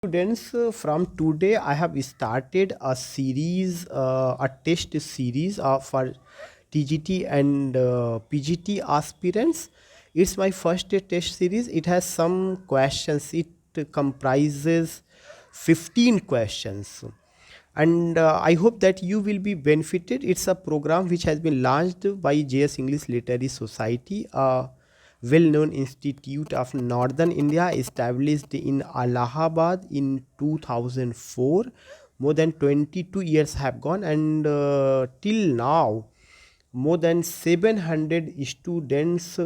Students, from today I have started a series, a test series for TGT and PGT aspirants. It's my first test series. It has some questions. It comprises 15 questions, and I hope that you will be benefited. It's a program which has been launched by JS English Literary Society, a well-known institute of Northern India, established in Allahabad in 2004. More than 22 years have gone, and till now more than 700 students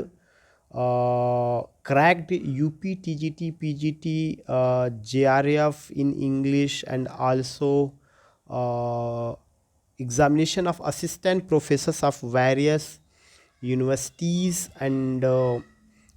cracked UP TGT PGT JRF in English, and also uh, examination of assistant professors of various universities and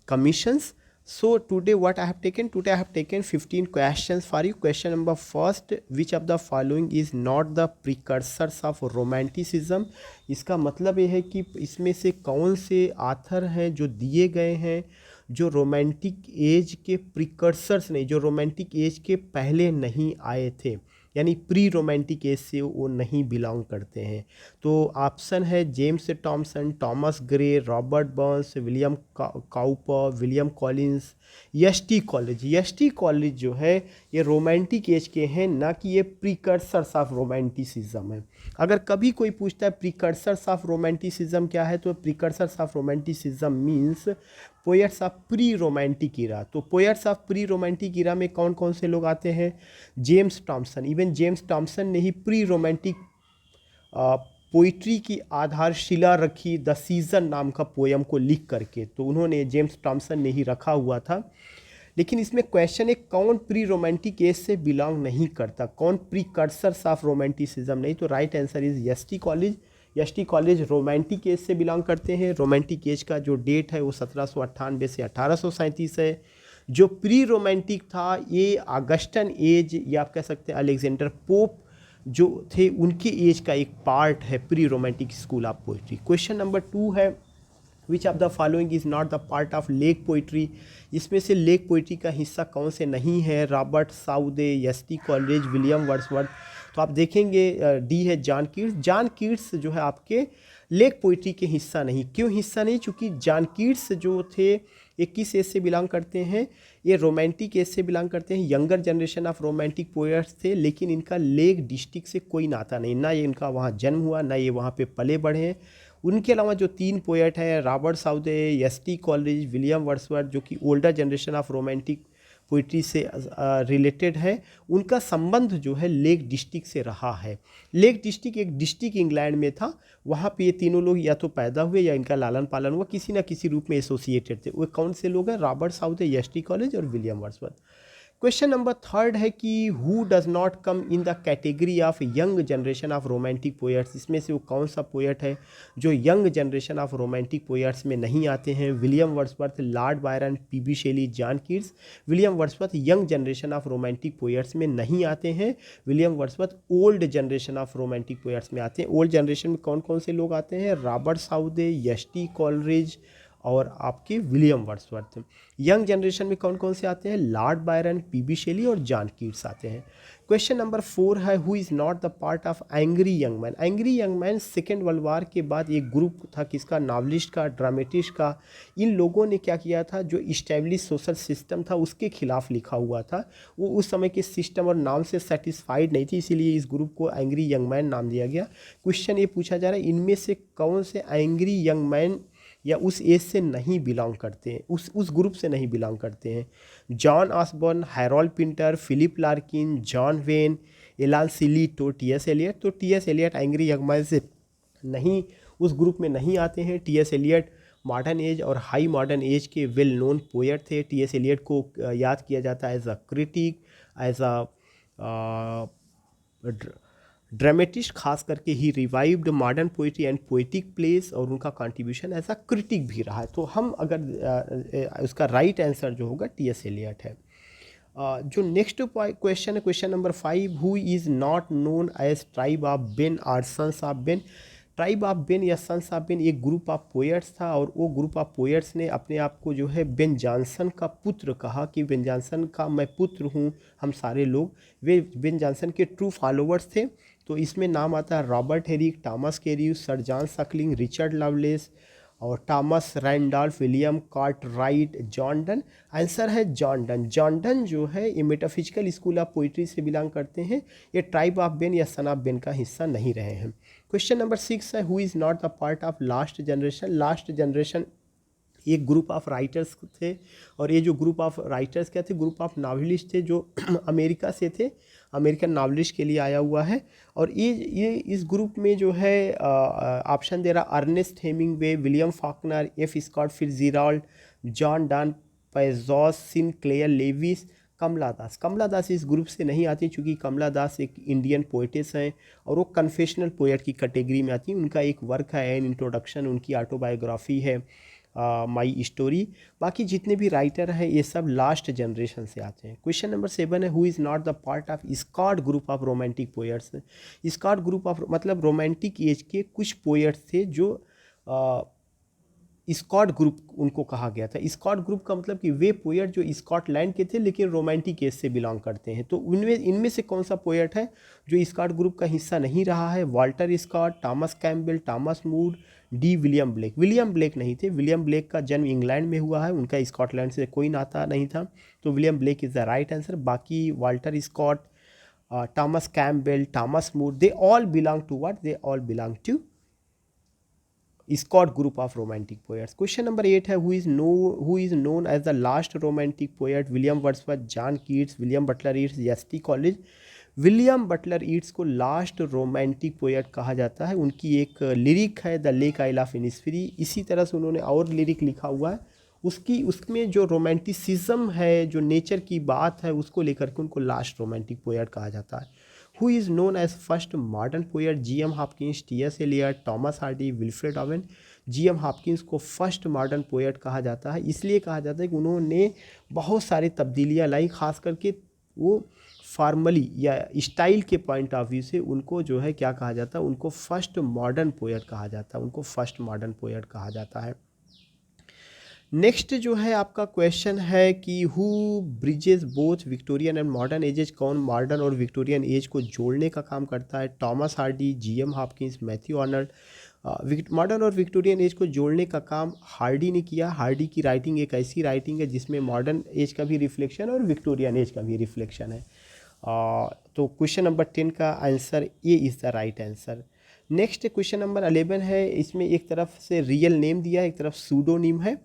commissions. So today what I have taken, today I have taken 15 questions for you. Question number first, which of the following is not the precursors of romanticism? इसका मतलब ये है कि इसमें से कौन से author हैं जो दिए गए हैं जो रोमांटिक एज के प्रिकर्सर्स नहीं, जो रोमांटिक एज के पहले नहीं आए थे, यानी प्री रोमांटिक एज से वो नहीं बिलोंग करते हैं। तो ऑप्शन है James Thomson, Thomas Gray, Robert Burns, William Cowper, William Collins, S T college. S T college जो है ये रोमांटिक एज के हैं, ना कि ये प्रीकर्सर्स ऑफ रोमांटिसिज्म है। अगर कभी कोई पूछता है प्रीकर्सर्स ऑफ रोमांटिसिज्म क्या है, तो precursors of romanticism means poets of pre romantic era. तो poets of pre romantic era में कौन कौन से लोग आते हैं? James Thomson. Even James Thomson ने ही प्री रोमांटिक पोइट्री की आधारशिला रखी द सीज़न नाम का पोयम को लिख करके, तो उन्होंने, जेम्स टॉमसन ने ही रखा हुआ था। लेकिन इसमें क्वेश्चन है कौन प्री रोमांटिक एज से बिलोंग नहीं करता, कौन प्रीकर्सर्स ऑफ रोमांटिसिज्म नहीं? तो right answer is S T college. S T college romantic as से बिलोंग करते हैं। रोमांटिक एज का जो डेट है वो 1798 से 1837 है। जो प्री रोमांटिक था ये अगस्टन एज, या आप कह सकते हैं अलेक्जेंडर पोप जो थे उनके एज का एक पार्ट है pre romantic school of poetry. Question number 2 है which of the following is not the part of lake poetry? इसमें से लेक पोइट्री का हिस्सा कौन से नहीं है? Robert Southey, S T college, William Wordsworth. तो आप देखेंगे डी है जॉन कीट्स। जॉन कीट्स जो है आपके लेक पोइट्री के हिस्सा नहीं। क्यों हिस्सा नहीं? चूँकि जॉन कीट्स जो थे ये किस एज से बिलोंग करते हैं? ये रोमांटिक एज से बिलोंग करते हैं, younger generation of romantic poets थे, लेकिन इनका लेक डिस्ट्रिक्ट से कोई नाता नहीं, ना ये इनका वहाँ जन्म हुआ, ना ये वहाँ पे पले बढ़े हैं। उनके अलावा जो 3 पोएट हैं, Robert Southey, S T college, William Wordsworth, जो कि older generation of romantic poetry से रिलेटेड है, उनका संबंध जो है लेक डिस्ट्रिक्ट से रहा है। लेक डिस्ट्रिक्ट एक डिस्ट्रिक्ट इंग्लैंड में था, वहाँ पे ये तीनों लोग या तो पैदा हुए या इनका लालन पालन हुआ, किसी ना किसी रूप में एसोसिएटेड थे। वो कौन से लोग हैं? Robert Southey, S T Coleridge और विलियम वर्ड्सवर्थ। क्वेश्चन नंबर 3 है कि who does not come in the category of young generation of romantic poets? इसमें से वो कौन सा पोएट है जो young generation of romantic poets में नहीं आते हैं? William Wordsworth, Lord Byron, P B Shelley, John Keats. William Wordsworth young generation of romantic poets में नहीं आते हैं। William Wordsworth old generation of romantic poets में आते हैं। ओल्ड जनरेशन में कौन कौन से लोग आते हैं? Robert Southey, S T Coleridge और आपके विलियम वर्ड्सवर्थ। यंग जनरेशन में कौन कौन से आते हैं? लॉर्ड बायरन, पी बी शेली और जॉन कीट्स आते हैं। क्वेश्चन नंबर 4 है who is not the part of angry young man? Angry young man second world war के बाद एक ग्रुप था, किसका? नॉवलिस्ट का, ड्रामेटिस्ट का। इन लोगों ने क्या किया था, जो इस्टेब्लिश सोशल सिस्टम था उसके खिलाफ लिखा हुआ था। वो उस समय के सिस्टम और नाम से सेटिस्फाइड नहीं थी, इसीलिए इस ग्रुप को एंग्री यंग मैन नाम दिया गया। क्वेश्चन ये पूछा जा रहा है इनमें से कौन से एंग्री यंग मैन या उस एज से नहीं बिलोंग करते हैं, उस ग्रुप से नहीं बिलोंग करते हैं? John Osborne, Harold Pinter, Philip Larkin, John Wain, Alan Sillitoe, T S Eliot. तो T S Eliot angry young man से नहीं, उस ग्रुप में नहीं आते हैं। T S Eliot modern age और हाई मॉडर्न एज के वेल नोन पोएट थे। टी एस एलियट को याद किया जाता है as a critic, as a dramatist, खास करके he revived modern poetry and poetic plays, और उनका कंट्रीब्यूशन एज अ क्रिटिक भी रहा है। तो हम अगर उसका राइट आंसर जो होगा टी एस एलियट है। जो नेक्स्ट क्वेश्चन है, question number 5, who is not known as tribe of Ben और sons of Ben? Tribe of Ben या सन्स ऑफ बेन एक ग्रुप ऑफ पोएट्स था, और वो ग्रुप ऑफ पोएट्स ने अपने आप को जो है बेन जॉनसन का पुत्र कहा कि बेन जॉनसन का मैं पुत्र हूँ हम सारे लोग। वे बेन जॉनसन के ट्रू फॉलोअर्स थे। तो इसमें नाम आता है Robert Herrick, Thomas Carew, sir John Suckling, Richard Lovelace और Thomas Randolph, William Cartwright, John Donne. Answer है जॉन डन। जॉन डन जो है ये मेटाफिजिकल स्कूल ऑफ पोइट्री से बिलोंग करते हैं। ये ट्राइब ऑफ बेन या सन ऑफ बेन का हिस्सा नहीं रहे हैं। क्वेश्चन नंबर 6 है, who is not the part of last generation. Last generation एक ग्रुप ऑफ राइटर्स थे, और ये जो ग्रुप ऑफ राइटर्स क्या थे, ग्रुप ऑफ नावलिस्ट थे जो अमेरिका से थे, अमेरिकन नावलिस्ट के लिए आया हुआ है। और ये इस ग्रुप में जो है ऑप्शन दे रहा, Ernest Hemingway, William Faulkner, F Scott Fitzgerald, John Dos, Passos, Sinclair Lewis, Kamala Das. Kamala Das इस ग्रुप से नहीं आती, चूँकि कमला दास एक इंडियन पोइटेस हैं और वो कन्फेशनल पोएट की कैटेगरी में आती हैं। उनका एक वर्क है एन इंट्रोडक्शन, उनकी ऑटोबायोग्राफी है माई स्टोरी। बाकी जितने भी राइटर हैं ये सब लास्ट जनरेशन से आते हैं। क्वेश्चन नंबर 7 है, who is not the part of Scott group of romantic poets. Scott group of मतलब रोमांटिक एज के कुछ पोएट्स थे जो स्कॉट ग्रुप उनको कहा गया था। स्कॉट ग्रुप का मतलब कि वे पोएट जो स्कॉटलैंड के थे लेकिन रोमांटिक एज से बिलोंग करते हैं। तो इनमें से कौन सा पोएट है जो स्कॉट ग्रुप का हिस्सा नहीं रहा है? Walter Scott, Thomas Campbell, Thomas Moore, D William Blake. William Blake नहीं थे। विलियम ब्लेक का जन्म इंग्लैंड में हुआ है, उनका स्कॉटलैंड से कोई नाता नहीं था, तो William Blake is the right answer. बाकी Walter Scott, Thomas Campbell, Thomas Moore, they all belong to what? They all belong to Scott group of romantic poets. Question number 8 है, who is known as the last romantic poet? William Wordsworth, John Keats, William Butler Yeats, S.T. Coleridge। William Butler Yeats को last romantic poet कहा जाता है। उनकी एक lyric है the Lake Isle of Innisfree. इसी तरह से उन्होंने और लिरिक लिखा हुआ है, उसमें जो रोमांटिसिज्म है, जो नेचर की बात है, उसको लेकर के उनको लास्ट रोमांटिक पोएट कहा जाता है। Who is known as first modern poet? G M. Hopkins, T S. Eliot, Thomas Hardy, Wilfred Owen. G M. Hopkins को फर्स्ट मॉडर्न पोएट कहा जाता है। इसलिए कहा जाता है कि उन्होंने बहुत सारी तब्दीलियाँ लाई, खास करके वो फॉर्मली या स्टाइल के पॉइंट ऑफ व्यू से उनको जो है क्या कहा जाता है? उनको फर्स्ट मॉडर्न पोएट कहा जाता है, उनको फर्स्ट मॉडर्न पोएट कहा जाता है। नेक्स्ट जो है आपका क्वेश्चन है कि who bridges both Victorian and modern ages. कौन मॉडर्न और विक्टोरियन एज को जोड़ने का काम करता है? Thomas Hardy, G M. Hopkins, Matthew Arnold. Modern और विक्टोरियन एज को जोड़ने का काम हार्डी ने किया। हार्डी की राइटिंग एक ऐसी राइटिंग है जिसमें मॉडर्न एज का भी रिफ्लेक्शन और विक्टोरियन एज का भी रिफ्लेक्शन है। तो क्वेश्चन नंबर 10 का answer A is the right answer. Next question number 11 है, इसमें एक तरफ से रियल नेम दिया है, एक तरफ सूडोनीम है।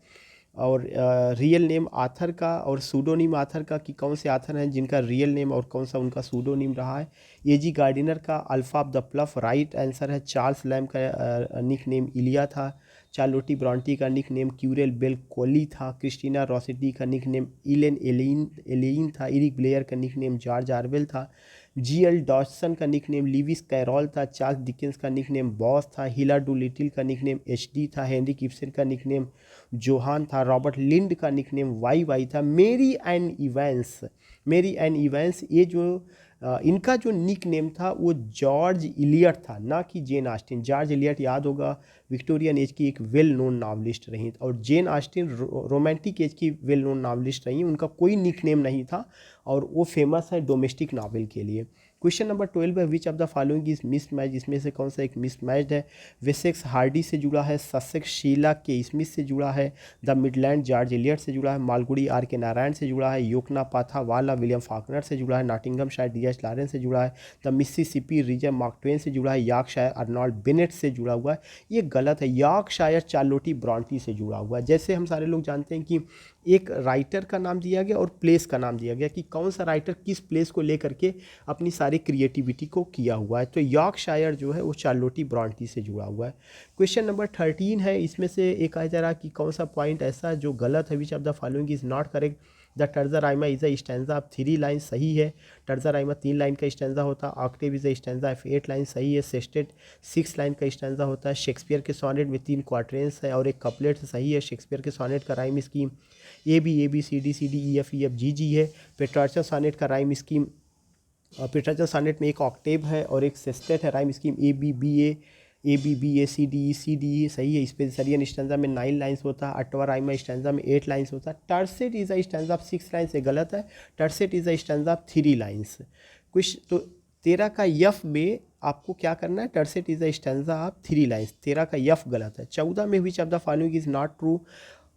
और रियल नेम आथर का और सूडोनीम आथर का कि कौन से आथर हैं जिनका रियल नेम और कौन सा उनका सूडोनीम रहा है? ए.जी. गार्डिनर का alpha of the प्लफ right answer है। चार्ल्स लैम्ब का निक नेम इलिया था। चार्लोटी ब्रॉन्टी का निक नेम क्यूरेल बेल कोली था। क्रिस्टीना रॉसिटी का निक नेम इलेन एलेइन था। इरिक ब्लेयर का निक नेम जॉर्ज आरवेल था। जी.एल. डॉजसन का निक नेम लीविस कैरोल था। चार्ल्स डिकेंस का निक नेम बॉस था। हिला डूलिटिल का निक नेम एच.डी. था। हेनरी गिब्सन का निक नेम जोहान था। रॉबर्ट लिंड का निक नेम वाई था। मेरी एन इवेंस ये जो इनका जो निक नेम था वो जॉर्ज इलियट था, ना कि जेन ऑस्टिन। जॉर्ज इलियट याद होगा विक्टोरियन एज की एक वेल नोन नावलिस्ट रही, और जेन ऑस्टिन रोमांटिक एज की वेल नोन नावलिस्ट रही। उनका कोई निक नेम नहीं था और वो फेमस है डोमेस्टिक नावल के लिए। क्वेश्चन नंबर 12 है, which of the following is miss match. इसमें से कौन सा एक मिस मैच है? वेसेक्स हार्डी से जुड़ा है। ससेक्स शीला के स्मिथ से जुड़ा है। द मिडलैंड जॉर्ज एलियट से जुड़ा है। मालगुडी आर के नारायण से जुड़ा है। योकना पाथा वाला विलियम फाकनर से जुड़ा है। नॉटिंगम शायर डी.एच. लॉरेंस से जुड़ा है। The Mississippi region Mark Twain से जुड़ा है। यॉर्कशायर अर्नोल्ड बेनेट से जुड़ा हुआ है। ये गलत है, यॉर्कशायर चार्लोटी ब्रॉन्टी से जुड़ा हुआ है। जैसे हम सारे लोग जानते हैं कि एक राइटर का नाम दिया गया और प्लेस का नाम दिया गया कि कौन सा राइटर किस प्लेस को लेकर के अपनी सारी क्रिएटिविटी को किया हुआ है, तो यॉर्कशायर जो है वो चार्लोटी ब्रॉन्टी से जुड़ा हुआ है। क्वेश्चन नंबर 13 है, इसमें से एक आ जा रहा कि कौन सा पॉइंट ऐसा जो गलत है? Which of the following is not correct? The terza Raima is a stanza of 3 line, सही है। टर्जा राइमा 3 लाइन का स्टैंजा होता है। Octave is a stanza of 8 line, सही है। सेस्टेट 6 लाइन का स्टैंजा होता है। शेक्सपियर के सोनेट में 3 क्वार्टरेंस है और एक कपलेट, सही है। शेक्सपियर के सोनेट का rhyme scheme A B C D E F G है। पेट्रार्चा सोनेट का राइम स्कीम, पेट्रार्चा सोनेट में एक ऑक्टेव है और एक सेस्टेट है। Rhyme scheme A B A A B B A C D E C D E सही है। स्पेंसरियन स्टैंजा में 9 लाइन्स होता है। अठवा राइमा स्टैंजा में 8 लाइन्स होता है। Tercet is a stanza of 6 lines, ये गलत है। Tercet is a stanza of 3 lines. कुछ तो 13 का यफ में आपको क्या करना है, tercet is a stanza of 3 lines, 13 का यफ गलत है। 14 में which of the following is not true,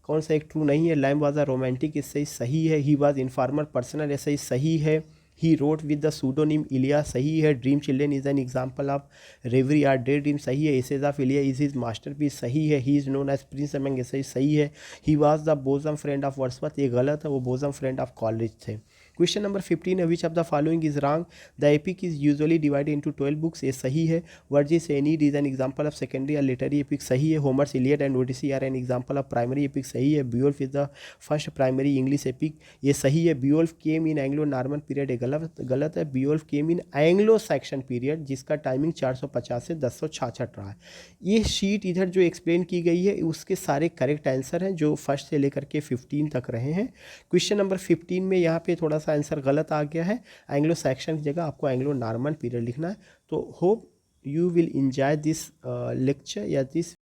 कौन सा एक ट्रू नहीं है। लैम वाज अ रोमांटिक, इससे सही है। ही वाज इनफॉर्मर पर्सनल, ऐसे सही है। He wrote with the pseudonym Elia, सही है। Dream Children is an example of reverie or day dream, सही है। Essays of Elia is his masterpiece, सही है। He is known as prince among, ऐसे सही है। He was the bosom friend of Wordsworth, ये गलत है, वो बोजम फ्रेंड ऑफ कॉलेज थे। क्वेश्चन नंबर 15 है, which of the following is wrong, the epic is usually divided into 12 books, ये सही है। Virgil's Aeneid is an example of secondary और लिटरेरी एपिक, सही है। Homer's Iliad and Odyssey are an example of primary epic, सही है। Beowulf is the first primary English epic, ये सही है। Beowulf came in Anglo Norman period, ये गलत है। Beowulf came in Anglo Saxon period, जिसका टाइमिंग 450 से 1066 रहा है। ये शीट इधर जो एक्सप्लेन की गई है उसके सारे करेक्ट आंसर हैं जो फर्स्ट से लेकर के 15 तक रहे हैं। क्वेश्चन नंबर 15 में यहाँ पे थोड़ा सा आंसर गलत आ गया है, एंग्लो सैक्सन की जगह आपको एंग्लो नॉर्मन पीरियड लिखना है। तो hope you will enjoy this lecture या दिस